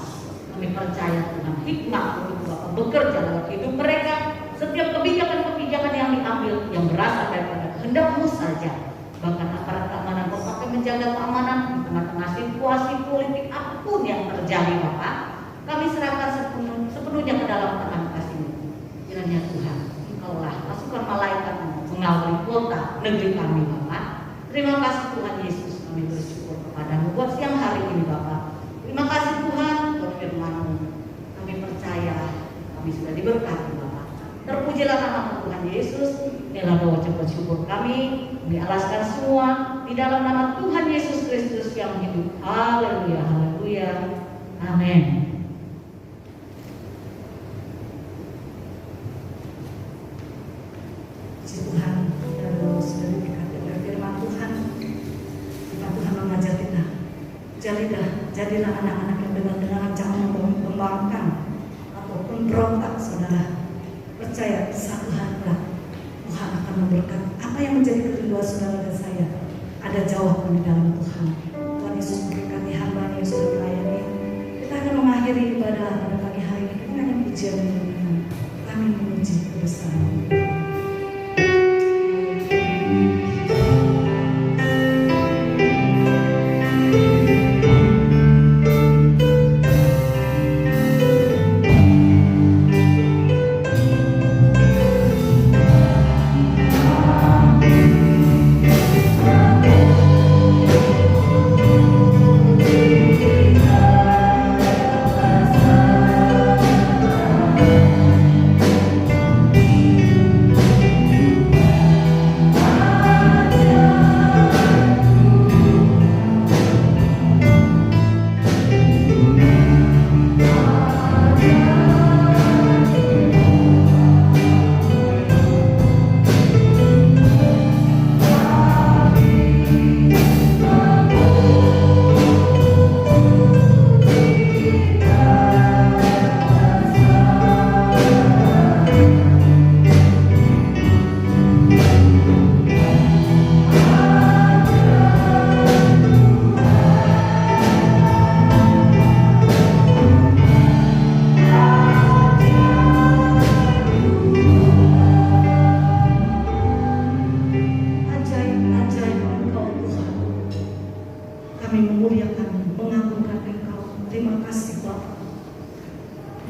Speaker 2: Kami percaya Tuhan, hikmah untuk Bapak bekerja dalam hidup mereka. Setiap kebijakan-kebijakan yang diambil yang berasal daripada kehendak-Mu saja. Bahkan aparat keamanan Kau pakai menjaga keamanan di tengah-tengah situasi politik apapun yang terjadi, Bapak. Kami serahkan sepenuhnya ke dalam tangan kasih-Mu. Kiranya Tuhan, Engkaulah pasukan malaikat-Mu mengawali kota negeri kami, Bapak. Terima kasih Tuhan Yesus, kami bersyukur kepada-Mu buat siang hari ini, Bapak. Terima kasih Tuhan buat firman-Mu. Kami percaya kami sudah diberkati, Bapak. Terpujilah nama Tuhan Yesus. Inilah doa ucapan syukur kami. Kami alaskan semua di dalam nama Tuhan Yesus Kristus yang hidup. Haleluya, haleluya. Amin.
Speaker 1: Puji Tuhan, kita sudah diberkati oleh firman Tuhan. Firman Tuhan mengajar kita, jadilah anak-anak yang benar-benar jangan membangkang ataupun berontak, saudara. Percaya satu hari kelak Tuhan akan memberkati. Apa yang menjadi kerinduan saudara dan saya, ada jawaban di dalam Tuhan. Tuhan Yesus memberkati hamba-Nya yang sudah melayani. Kita akan mengakhiri ibadah pada pagi hari ini dengan pujian Tuhan. Kami memuji bersama.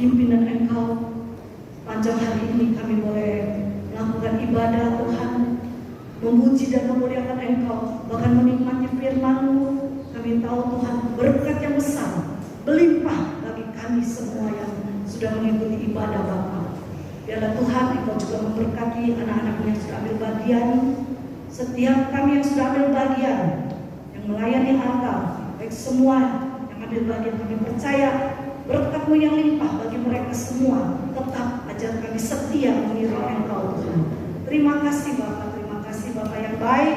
Speaker 1: pimpinan Engkau. Panjang hari ini kami boleh melakukan ibadah Tuhan, memuji dan memuliakan Engkau, bahkan menikmati firman-Mu. Kami tahu Tuhan berkat yang besar berlimpah bagi kami semua yang sudah mengikuti ibadah Bapa. Biarlah Tuhan Engkau juga memberkati anak-anak-Mu yang sudah ambil bagian, setiap kami yang sudah ambil bagian, yang melayani altar, baik semua yang ambil bagian, kami percaya berkat-Mu yang limpah bagi mereka semua. Tetap ajar kami setia mengiring Engkau Tuhan. Terima kasih Bapa, terima kasih Bapa yang baik.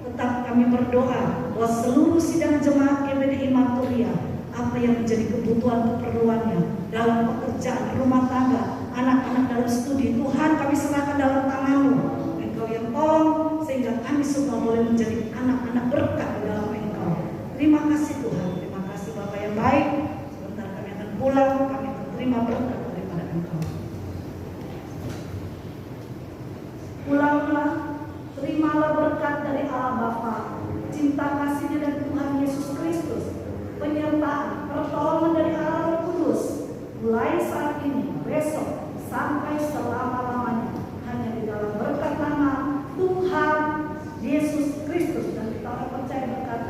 Speaker 1: Tetap kami berdoa bahwa seluruh sidang jemaat GBDI Maturia, apa yang menjadi kebutuhan keperluannya dalam pekerjaan, rumah tangga, anak-anak dalam studi, Tuhan kami serahkan dalam tangan-Mu. Engkau yang tolong sehingga kami semua boleh menjadi anak-anak berkat di dalam Engkau. Terima kasih Tuhan, terima kasih Bapa yang baik. Sebentar kami akan pulang, kami akan terima berkat daripada Engkau. Pulanglah, terimalah berkat dari Allah Bapa, cinta kasih dari Tuhan Yesus Kristus, penyertaan, pertolongan dari Allah Roh Kudus, mulai saat ini, besok, sampai selama-lamanya, hanya di dalam berkat nama Tuhan Yesus Kristus. Dan kita percaya berkat